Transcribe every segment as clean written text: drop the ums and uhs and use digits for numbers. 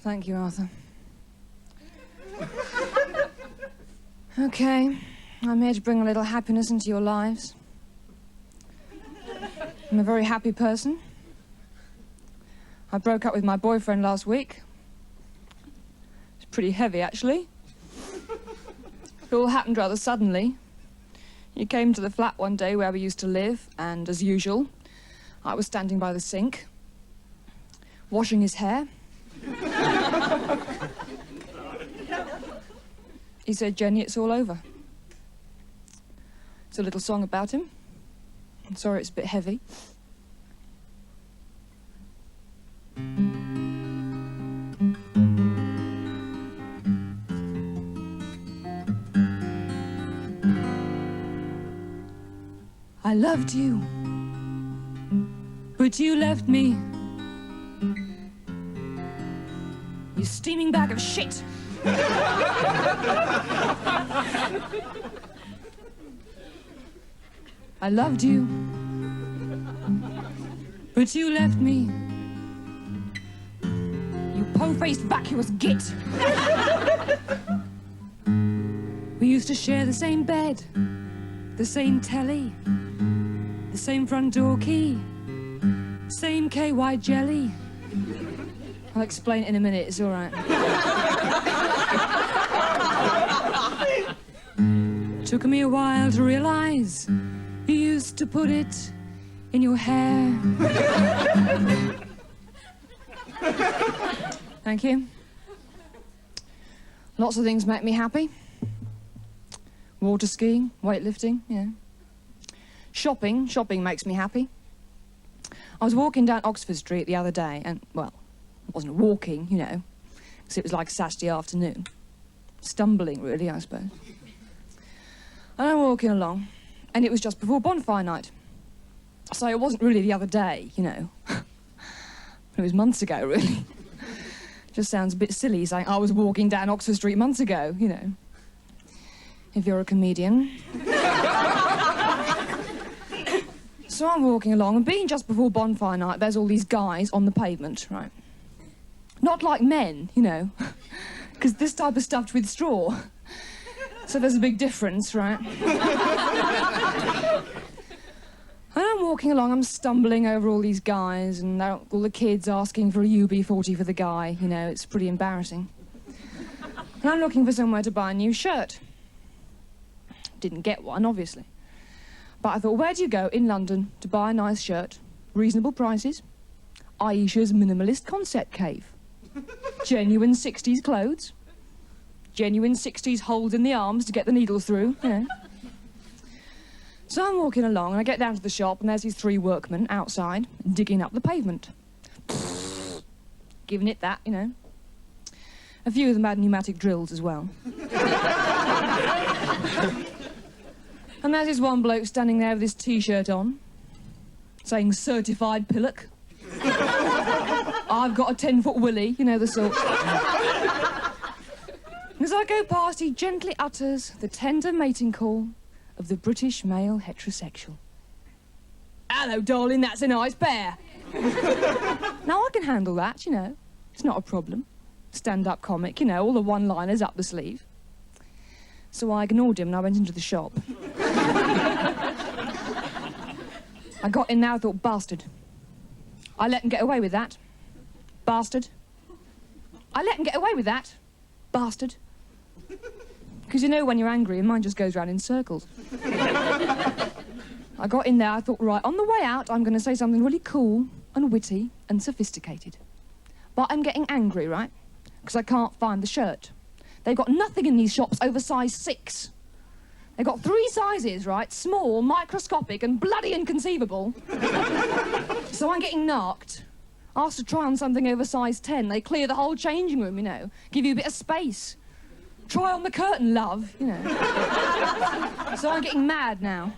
Thank you, Arthur. Okay, I'm here to bring a little happiness into your lives. I'm a very happy person. I broke up with my boyfriend last week. It's pretty heavy, actually. It all happened rather suddenly. He came to the flat one day where we used to live, and as usual, I was standing by the sink, washing his hair. He said, "Jenny, it's all over." It's a little song about him. I'm sorry it's a bit heavy. I loved you, but you left me. You steaming bag of shit. I loved you, but you left me. You po-faced vacuous git. We used to share the same bed, the same telly, the same front door key, same KY jelly. I'll explain it in a minute, it's all right. Took me a while to realize you used to put it in your hair. Thank you. Lots of things make me happy. Water skiing, weightlifting, yeah. Shopping makes me happy. I was walking down Oxford Street the other day and, well, I wasn't walking, you know, because it was like Saturday afternoon. Stumbling, really, I suppose. And I'm walking along, and it was just before bonfire night. So it wasn't really the other day, you know. It was months ago, really. Just sounds a bit silly saying I was walking down Oxford Street months ago, you know. If you're a comedian. So I'm walking along, and being just before bonfire night, there's all these guys on the pavement, right? Not like men, you know, because this type is stuffed with straw. So there's a big difference, right? And I'm walking along, I'm stumbling over all these guys, and all the kids asking for a UB40 for the guy, you know, it's pretty embarrassing. And I'm looking for somewhere to buy a new shirt. Didn't get one, obviously. But I thought, where do you go in London to buy a nice shirt? Reasonable prices. Aisha's Minimalist Concept Cave. Genuine 60s clothes. Genuine 60s holes in the arms to get the needles through, you know. So I'm walking along, and I get down to the shop, and there's these three workmen outside, digging up the pavement. Giving it that, you know. A few of them had pneumatic drills as well. And there's this one bloke standing there with his T-shirt on, saying certified pillock. I've got a 10-foot willy, you know the sort. As I go past, he gently utters the tender mating call of the British male heterosexual. Hello, darling, that's a nice pair. Now, I can handle that, you know. It's not a problem. Stand-up comic, you know, all the one-liners up the sleeve. So I ignored him and I went into the shop. I got in there, I thought, bastard. I let him get away with that. Bastard. I let him get away with that. Bastard. Because you know when you're angry, your mind just goes round in circles. I got in there, I thought, right, on the way out, I'm going to say something really cool and witty and sophisticated. But I'm getting angry, right? Because I can't find the shirt. They've got nothing in these shops over size 6. They've got 3 sizes, right? Small, microscopic, and bloody inconceivable. So I'm getting narked. Asked to try on something over size 10. They clear the whole changing room, you know. Give you a bit of space. Try on the curtain, love, you know. So I'm getting mad now.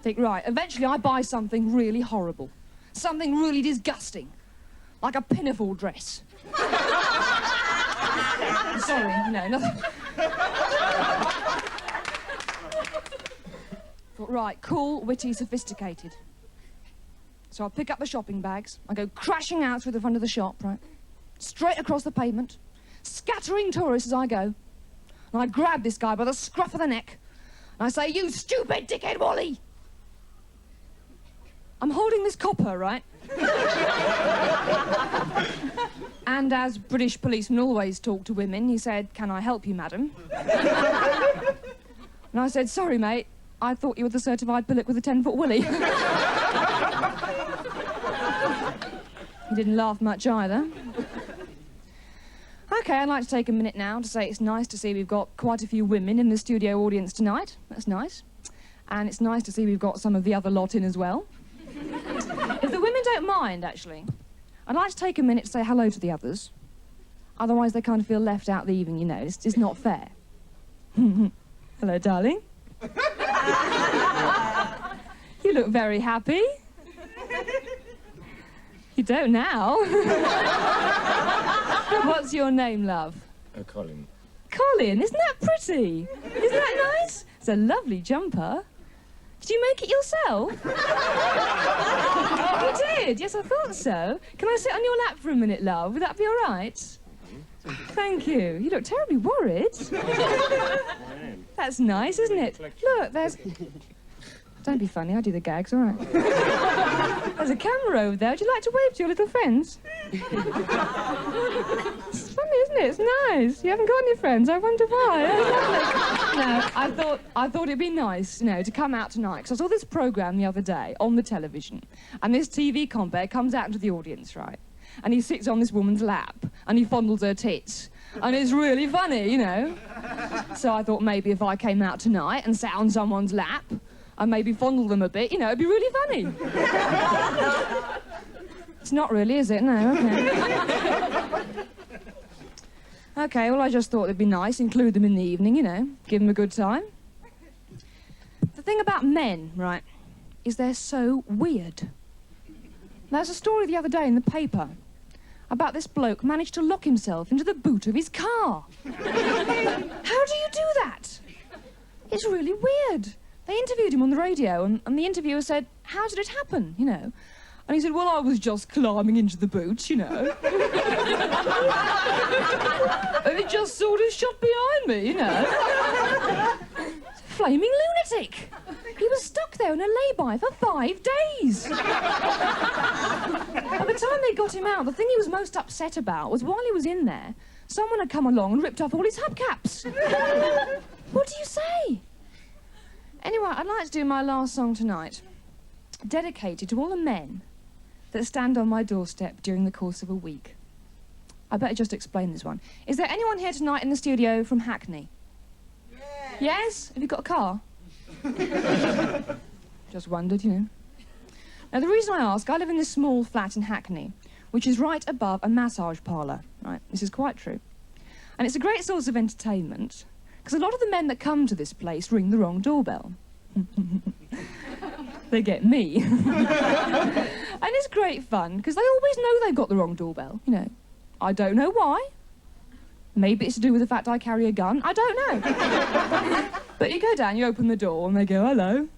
Think, right, eventually I buy something really horrible. Something really disgusting. Like a pinafore dress. Sorry, no, nothing. Thought, right, cool, witty, sophisticated. So I pick up the shopping bags, I go crashing out through the front of the shop, right? straight across the pavement, scattering tourists as I go. And I grab this guy by the scruff of the neck, and I say, "You stupid dickhead, Wally!" I'm holding this copper, right? And as British policemen always talk to women, he said, "Can I help you, madam?" And I said, "Sorry, mate, I thought you were the certified bullock with a 10-foot willy." He didn't laugh much either. Okay, I'd like to take a minute now to say it's nice to see we've got quite a few women in the studio audience tonight. That's nice. And it's nice to see we've got some of the other lot in as well. If the women don't mind, actually, I'd like to take a minute to say hello to the others. Otherwise, they kind of feel left out the evening, you know. It's not fair. Hello, darling. You look very happy. You don't now. What's your name, love? Colin. Colin, isn't that pretty? Isn't that nice? It's a lovely jumper. Did you make it yourself? You did? Yes, I thought so. Can I sit on your lap for a minute, love? Would that be all right? Thank you. You look terribly worried. That's nice, isn't it? Look, there's... Don't be funny, I do the gags, all right. There's a camera over there. Would you like to wave to your little friends? It's funny, isn't it? It's nice. You haven't got any friends. I wonder why. No, I thought it'd be nice, you know, to come out tonight, because I saw this programme the other day on the television, and this TV compere comes out into the audience, right? And he sits on this woman's lap, and he fondles her tits. And it's really funny, you know. So I thought maybe if I came out tonight and sat on someone's lap, and maybe fondle them a bit, you know, it'd be really funny. It's not really, is it? No, okay. Okay, well, I just thought it'd be nice, include them in the evening, you know, give them a good time. The thing about men, right, is they're so weird. There's a story the other day in the paper about this bloke managed to lock himself into the boot of his car. How do you do that? It's really weird. They interviewed him on the radio, and the interviewer said, "How did it happen, you know?" And he said, "Well, I was just climbing into the boot, you know." And it just sort of shot behind me, you know. Flaming lunatic. He was stuck there in a lay-by for 5 days. By the time they got him out, the thing he was most upset about was while he was in there, someone had come along and ripped off all his hubcaps. What do you say? Anyway, I'd like to do my last song tonight, dedicated to all the men that stand on my doorstep during the course of a week. I better just explain this one. Is there anyone here tonight in the studio from Hackney? Yes? Yes? Have you got a car? Just wondered, you know. Now, the reason I ask, I live in this small flat in Hackney, which is right above a massage parlour, right? This is quite true. And it's a great source of entertainment, because a lot of the men that come to this place ring the wrong doorbell. They get me. And it's great fun, because they always know they've got the wrong doorbell, you know. I don't know why. Maybe it's to do with the fact I carry a gun. I don't know. But you go down, you open the door, and they go, "Hello."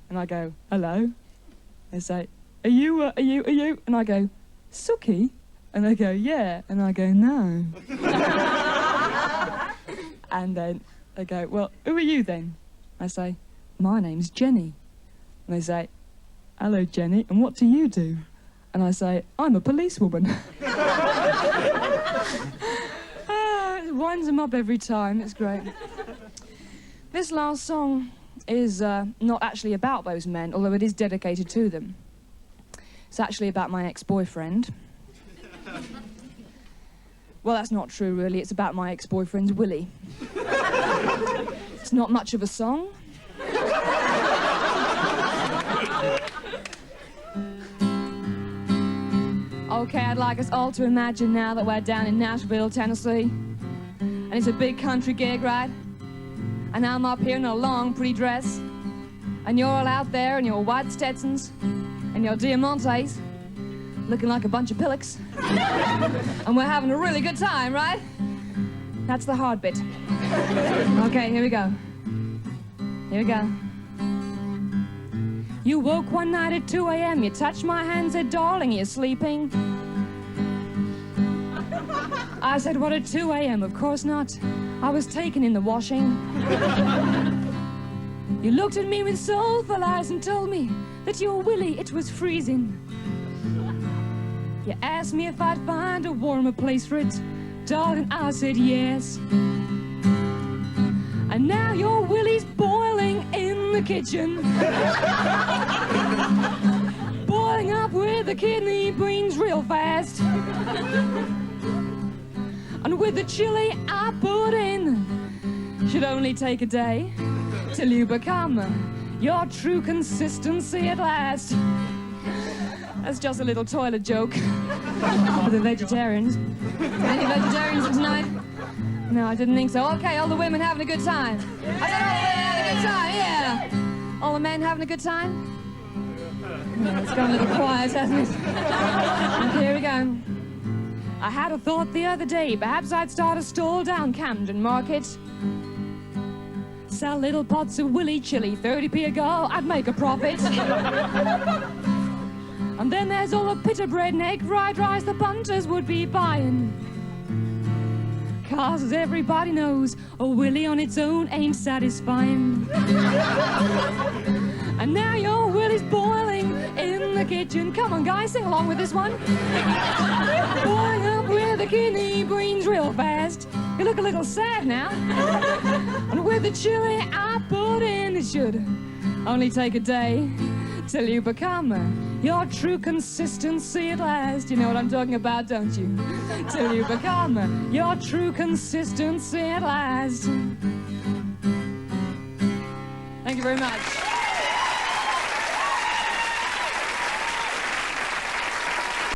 And I go, "Hello." They say, are you? And I go, "Sookie?" And they go, "Yeah." And I go, "No." And then they go, "Well, who are you then?" I say, "My name's Jenny." And they say, "Hello, Jenny, and what do you do?" And I say, "I'm a policewoman." It winds them up every time, it's great. This last song is not actually about those men, although it is dedicated to them. It's actually about my ex-boyfriend. Well, that's not true, really. It's about my ex-boyfriend's willy. It's not much of a song. Okay, I'd like us all to imagine now that we're down in Nashville, Tennessee. And it's a big country gig, right? And I'm up here in a long, pretty dress. And you're all out there in your white Stetsons and your Diamantes, looking like a bunch of pillocks. And we're having a really good time, right? That's the hard bit. Okay, here we go. Here we go. You woke one night at 2 a.m., you touched my hand, said, "Darling, you're sleeping." I said, what, at 2 a.m.? Of course not. I was taken in the washing. You looked at me with soulful eyes and told me that your willy, it was freezing. You asked me if I'd find a warmer place for it. Darling, I said yes. And now your willy's boiling in the kitchen. Boiling up with the kidney beans real fast. And with the chili I put in, should only take a day till you become your true consistency at last. That's just a little toilet joke for the vegetarians. Any vegetarians tonight? No, I didn't think so. Okay, all the women having a good time. I said all the women having a good time, yeah. All the men having a good time? No, it's gone a little quiet, hasn't it? Okay, here we go. I had a thought the other day, perhaps I'd start a stall down Camden Market. Sell little pots of willy chili, 30p a go, I'd make a profit. And then there's all the pita bread and egg fried rice the punters would be buying. 'Cause as everybody knows, a willy on its own ain't satisfying. And now your willy's boiling in the kitchen. Come on, guys, sing along with this one. Boiling up with the kidney beans real fast. You look a little sad now. And with the chili I put in, it should only take a day till you become your true consistency at last. You know what I'm talking about, don't you? Till you become your true consistency at last. Thank you very much.